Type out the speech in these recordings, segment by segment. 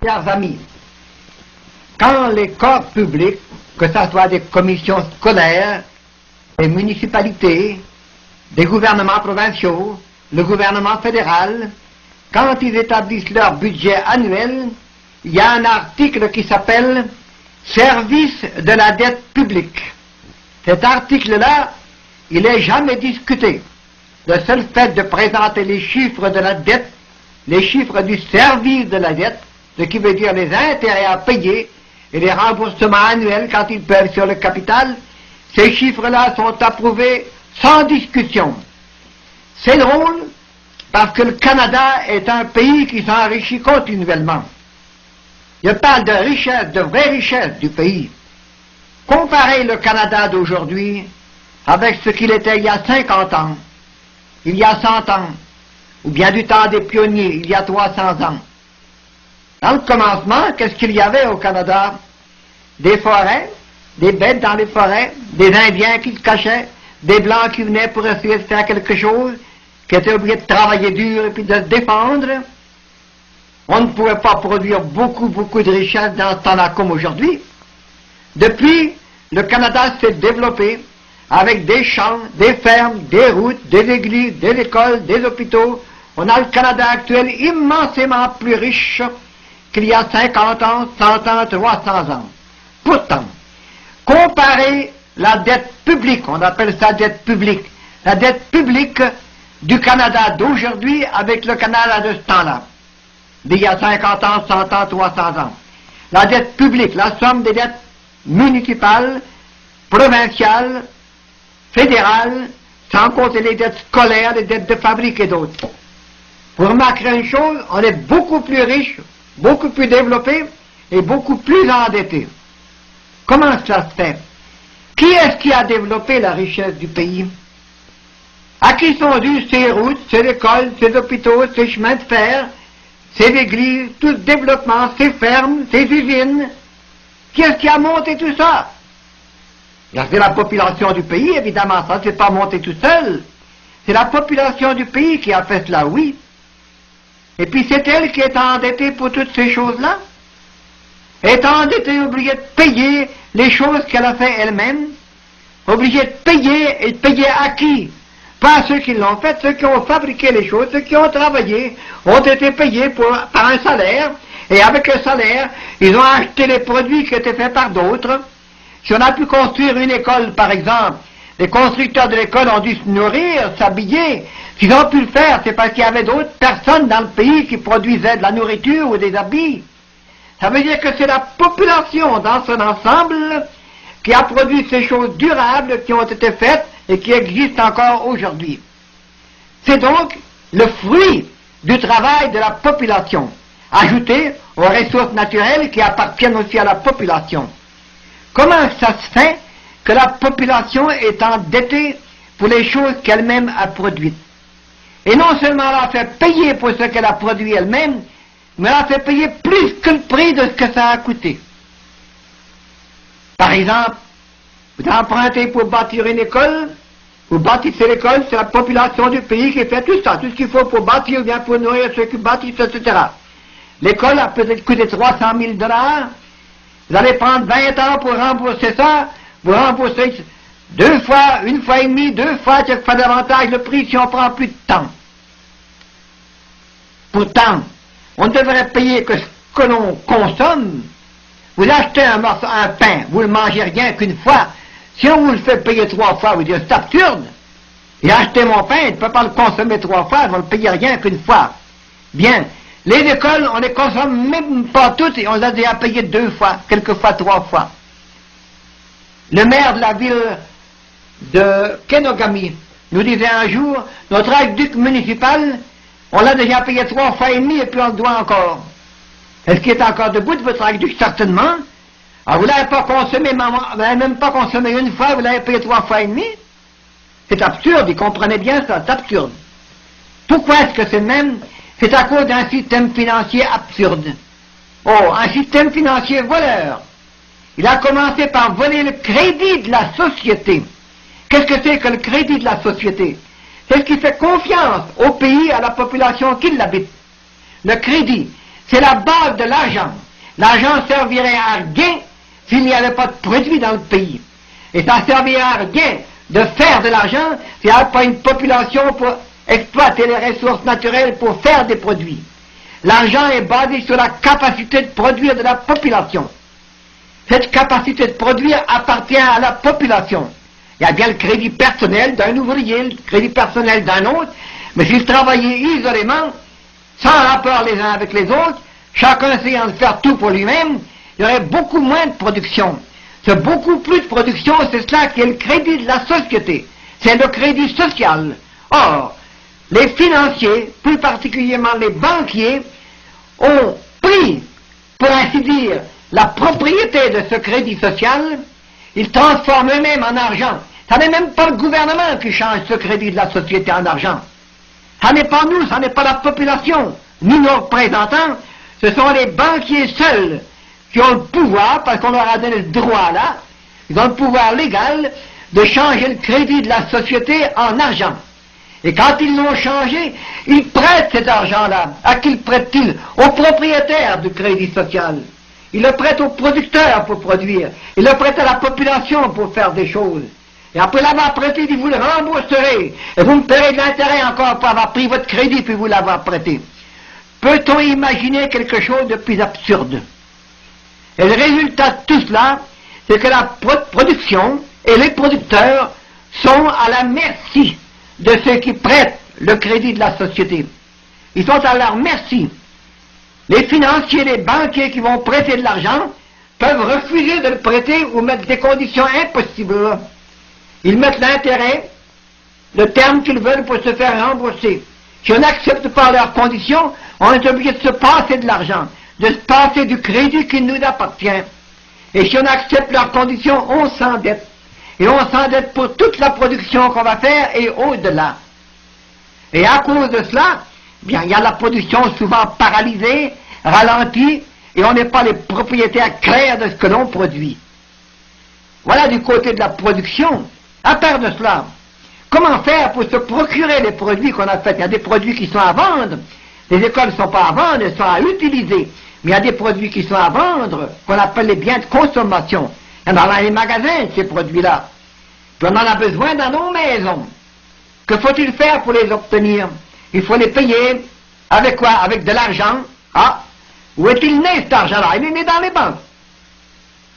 Chers amis, quand les corps publics, que ce soit des commissions scolaires, des municipalités, des gouvernements provinciaux, le gouvernement fédéral, quand ils établissent leur budget annuel, il y a un article qui s'appelle « Service de la dette publique ». Cet article-là, il n'est jamais discuté. Le seul fait de présenter les chiffres de la dette, les chiffres du service de la dette, ce qui veut dire les intérêts à payer et les remboursements annuels quand ils peuvent sur le capital, ces chiffres-là sont approuvés sans discussion. C'est drôle parce que le Canada est un pays qui s'enrichit continuellement. Je parle de richesse, de vraie richesse du pays. Comparez le Canada d'aujourd'hui avec ce qu'il était il y a 50 ans, il y a 100 ans, ou bien du temps des pionniers, il y a 300 ans. Dans le commencement, qu'est-ce qu'il y avait au Canada? Des forêts, des bêtes dans les forêts, des Indiens qui se cachaient, des Blancs qui venaient pour essayer de faire quelque chose, qui étaient obligés de travailler dur et puis de se défendre. On ne pouvait pas produire beaucoup de richesses dans ce temps-là comme aujourd'hui. Depuis, le Canada s'est développé avec des champs, des fermes, des routes, des églises, des écoles, des hôpitaux. On a le Canada actuel immensément plus riche qu'il y a 50 ans, 100 ans, 300 ans. Pourtant, comparez la dette publique, on appelle ça dette publique, la dette publique du Canada d'aujourd'hui avec le Canada de ce temps-là, d'il y a 50 ans, 100 ans, 300 ans. La dette publique, la somme des dettes municipales, provinciales, fédérales, sans compter les dettes scolaires, les dettes de fabrique et d'autres. Vous remarquerez une chose, on est beaucoup plus riche, beaucoup plus développé et beaucoup plus endetté. Comment cela se fait? Qui est-ce qui a développé la richesse du pays? À qui sont dues ces routes, ces écoles, ces hôpitaux, ces chemins de fer, ces églises, tout ce développement, ces fermes, ces usines? Qui est-ce qui a monté tout ça? C'est la population du pays, évidemment, ça ne s'est pas monté tout seul. C'est la population du pays qui a fait cela, oui. Et puis c'est elle qui est endettée pour toutes ces choses-là. Elle est endettée, obligée de payer les choses qu'elle a fait elle-même, obligée de payer, et de payer à qui? Pas ceux qui l'ont fait, ceux qui ont fabriqué les choses, ceux qui ont travaillé, ont été payés par un salaire, et avec le salaire, ils ont acheté les produits qui étaient faits par d'autres. Si on a pu construire une école, par exemple, les constructeurs de l'école ont dû se nourrir, s'habiller. S'ils ont pu le faire, c'est parce qu'il y avait d'autres personnes dans le pays qui produisaient de la nourriture ou des habits. Ça veut dire que c'est la population dans son ensemble qui a produit ces choses durables qui ont été faites et qui existent encore aujourd'hui. C'est donc le fruit du travail de la population, ajouté aux ressources naturelles qui appartiennent aussi à la population. Comment ça se fait que la population est endettée pour les choses qu'elle-même a produites? Et non seulement elle a fait payer pour ce qu'elle a produit elle-même, mais elle a fait payer plus que le prix de ce que ça a coûté. Par exemple, vous empruntez pour bâtir une école, vous bâtissez l'école, c'est la population du pays qui fait tout ça, tout ce qu'il faut pour bâtir, bien pour nourrir ceux qui bâtissent, etc. L'école a peut-être coûté 300 000 $. Vous allez prendre 20 ans pour rembourser ça, vous remboursez 2 fois, 1 fois et demi, 2 fois, quelquefois davantage le prix si on prend plus de temps. Pourtant, on ne devrait payer que ce que l'on consomme. Vous achetez un pain, vous ne le mangez rien qu'une fois. Si on vous le fait payer 3 fois, vous dites c'est absurde. Et acheter mon pain, il ne peut pas le consommer 3 fois, vous ne le payez rien qu'une fois. Bien. Les écoles, on ne les consomme même pas toutes et on les a déjà payées 2 fois, quelquefois 3 fois. Le maire de la ville de Kenogami nous disait un jour, notre aqueduc municipal, on l'a déjà payé 3 fois et demi et puis on le doit encore. Est-ce qu'il est encore debout de votre aqueduc? Certainement. Alors vous ne l'avez pas consommé, vous n'avez même pas consommé 1 fois, vous l'avez payé 3 fois et demi? C'est absurde, ils comprenaient bien ça, c'est absurde. Pourquoi est-ce que c'est le même? C'est à cause d'un système financier absurde. Oh, un système financier voleur. Il a commencé par voler le crédit de la société. Qu'est-ce que c'est que le crédit de la société? C'est ce qui fait confiance au pays, à la population qui l'habite. Le crédit, c'est la base de l'argent. L'argent servirait à rien s'il n'y avait pas de produit dans le pays. Et ça servirait à rien de faire de l'argent s'il n'y avait pas une population pour exploiter les ressources naturelles pour faire des produits. L'argent est basé sur la capacité de produire de la population. Cette capacité de produire appartient à la population. Il y a bien le crédit personnel d'un ouvrier, le crédit personnel d'un autre, mais s'ils travaillaient isolément, sans rapport les uns avec les autres, chacun essayant de faire tout pour lui-même, il y aurait beaucoup moins de production. Ce beaucoup plus de production, c'est cela qui est le crédit de la société. C'est le crédit social. Or, les financiers, plus particulièrement les banquiers, ont pris, pour ainsi dire, la propriété de ce crédit social, ils transforment eux-mêmes en argent. Ça n'est même pas le gouvernement qui change ce crédit de la société en argent. Ça n'est pas nous, ça n'est pas la population, ni nos représentants, ce sont les banquiers seuls qui ont le pouvoir, parce qu'on leur a donné le droit là, ils ont le pouvoir légal de changer le crédit de la société en argent. Et quand ils l'ont changé, ils prêtent cet argent-là. À qui le prêtent-ils? Aux propriétaires du crédit social. Ils le prêtent aux producteurs pour produire. Ils le prêtent à la population pour faire des choses. Et après l'avoir prêté, ils vous le rembourserez. Et vous me paierez de l'intérêt encore pour avoir pris votre crédit puis vous l'avoir prêté. Peut-on imaginer quelque chose de plus absurde? Et le résultat de tout cela, c'est que la production et les producteurs sont à la merci de ceux qui prêtent le crédit de la société. Ils sont à leur merci. Les financiers, les banquiers qui vont prêter de l'argent peuvent refuser de le prêter ou mettre des conditions impossibles. Ils mettent l'intérêt, le terme qu'ils veulent pour se faire rembourser. Si on n'accepte pas leurs conditions, on est obligé de se passer de l'argent, de se passer du crédit qui nous appartient. Et si on accepte leurs conditions, on s'endette. Et on s'endette pour toute la production qu'on va faire et au-delà. Et à cause de cela, bien, il y a la production souvent paralysée, ralentie, et on n'est pas les propriétaires clairs de ce que l'on produit. Voilà du côté de la production. À part de cela, comment faire pour se procurer les produits qu'on a faits? Il y a des produits qui sont à vendre. Les écoles ne sont pas à vendre, elles sont à utiliser. Mais il y a des produits qui sont à vendre, qu'on appelle les biens de consommation. Il y en a dans les magasins, ces produits-là. Puis on en a besoin dans nos maisons. Que faut-il faire pour les obtenir? Il faut les payer. Avec quoi? Avec de l'argent. Ah, où est-il né cet argent-là? Il est né dans les banques.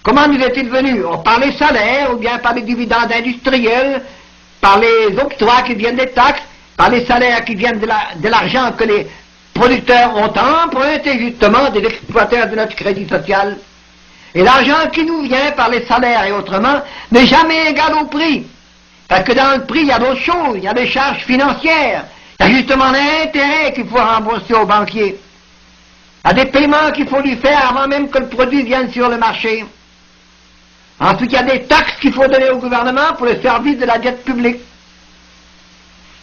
Comment nous est-il venu? Par les salaires, ou bien par les dividendes industriels, par les octrois qui viennent des taxes, par les salaires qui viennent de l'argent que les producteurs ont emprunté justement des exploiteurs de notre crédit social. Et l'argent qui nous vient par les salaires et autrement n'est jamais égal au prix. Parce que dans le prix, il y a d'autres choses, il y a des charges financières, il y a justement l'intérêt qu'il faut rembourser aux banquiers. Il y a des paiements qu'il faut lui faire avant même que le produit vienne sur le marché. Ensuite, il y a des taxes qu'il faut donner au gouvernement pour le service de la dette publique.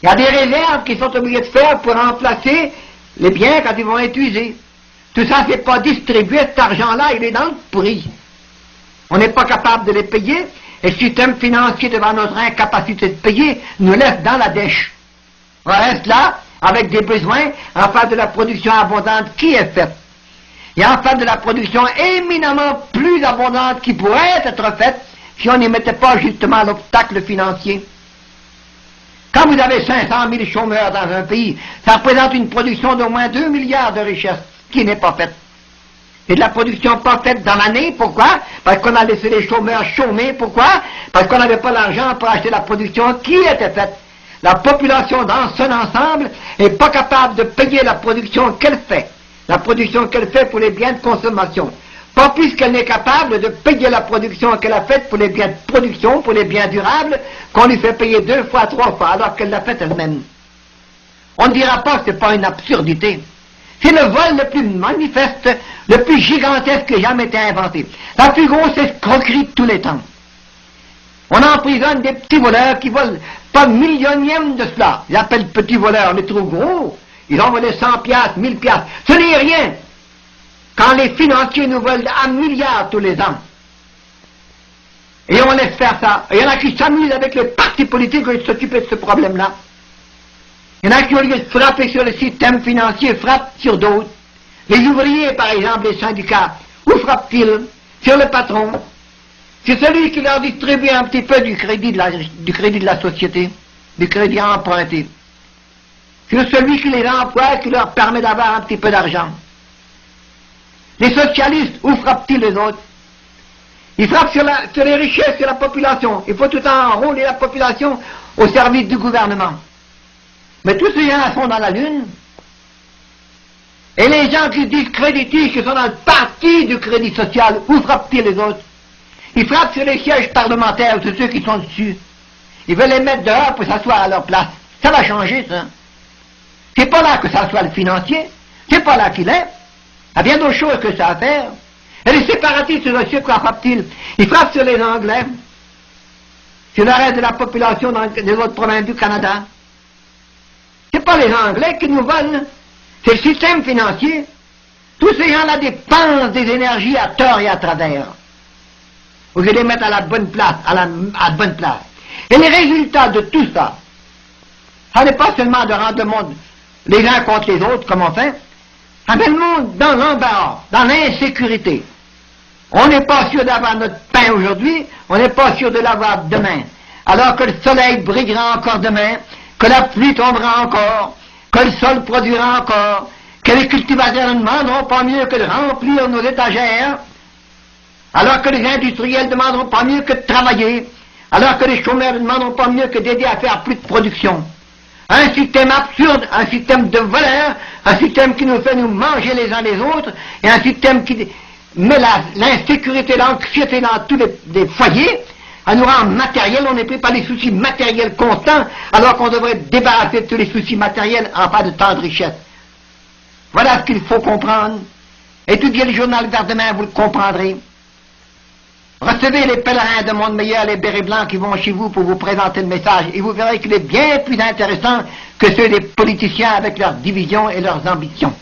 Il y a des réserves qu'ils sont obligés de faire pour remplacer les biens quand ils vont être usés. Tout ça, c'est pas distribué, cet argent-là, il est dans le prix. On n'est pas capable de les payer, et le système financier, devant notre incapacité de payer, nous laisse dans la dèche. On reste là, avec des besoins, en face de la production abondante qui est faite. Et en face de la production éminemment plus abondante qui pourrait être faite, si on n'y mettait pas justement l'obstacle financier. Quand vous avez 500 000 chômeurs dans un pays, ça représente une production d'au moins 2 milliards de richesses qui n'est pas faite. Et de la production pas faite dans l'année, pourquoi? Parce qu'on a laissé les chômeurs chômer, pourquoi? Parce qu'on n'avait pas l'argent pour acheter la production qui était faite. La population dans son ensemble n'est pas capable de payer la production qu'elle fait. La production qu'elle fait pour les biens de consommation. Pas plus qu'elle n'est capable de payer la production qu'elle a faite pour les biens de production, pour les biens durables, qu'on lui fait payer 2 fois, 3 fois, alors qu'elle l'a fait elle-même. On ne dira pas que ce n'est pas une absurdité. C'est le vol le plus manifeste, le plus gigantesque qui ait jamais été inventé. La plus grosse escroquerie de tous les temps. On emprisonne des petits voleurs qui volent pas millionième de cela. Ils appellent petits voleurs, les trop gros. Ils ont volé 100 piastres, 1000 piastres. Ce n'est rien. Quand les financiers nous volent à milliards tous les ans. Et on laisse faire ça. Et il y en a qui s'amusent avec les partis politiques qui s'occuper de ce problème-là. Il y en a qui, au lieu de frapper sur le système financier, frappent sur d'autres. Les ouvriers, par exemple, les syndicats, où frappent-ils? Sur le patron. C'est celui qui leur distribue un petit peu du crédit de la société, du crédit emprunté. C'est celui qui les emploie et qui leur permet d'avoir un petit peu d'argent. Les socialistes, où frappent-ils les autres? Ils frappent sur les richesses, sur la population. Il faut tout le temps enrôler la population au service du gouvernement. Mais tous ces gens sont dans la lune. Et les gens qui se disent créditistes, qui sont dans le parti du crédit social, où frappent-ils les autres? Ils frappent sur les sièges parlementaires, tous ceux qui sont dessus. Ils veulent les mettre dehors pour s'asseoir à leur place. Ça va changer, ça. C'est pas là que ça soit le financier. C'est pas là qu'il est. Il y a bien d'autres choses que ça à faire. Et les séparatistes, sur quoi frappent-ils? Ils frappent sur les Anglais, sur le reste de la population dans les autres provinces du Canada. C'est pas les Anglais qui nous volent, c'est le système financier. Tous ces gens-là dépensent des énergies à tort et à travers. Au lieu de les mettre à la bonne place, à la bonne place. Et les résultats de tout ça, ça n'est pas seulement de rendre le monde les uns contre les autres, comme on fait, ça met le monde dans l'embarras, dans l'insécurité. On n'est pas sûr d'avoir notre pain aujourd'hui, on n'est pas sûr de l'avoir demain. Alors que le soleil brillera encore demain, que la pluie tombera encore, que le sol produira encore, que les cultivateurs ne demanderont pas mieux que de remplir nos étagères, alors que les industriels ne demanderont pas mieux que de travailler, alors que les chômeurs ne demanderont pas mieux que d'aider à faire plus de production. Un système absurde, un système de voleurs, un système qui nous fait nous manger les uns les autres, et un système qui met l'insécurité, l'anxiété dans tous les foyers, à nous rendre matériels, on est pris par les soucis matériels constants, alors qu'on devrait débarrasser de tous les soucis matériels en pas de temps de richesse. Voilà ce qu'il faut comprendre. Étudiez le journal vers demain, vous le comprendrez. Recevez les pèlerins de Monde Meilleur, les bérets blancs qui vont chez vous pour vous présenter le message, et vous verrez qu'il est bien plus intéressant que ceux des politiciens avec leurs divisions et leurs ambitions.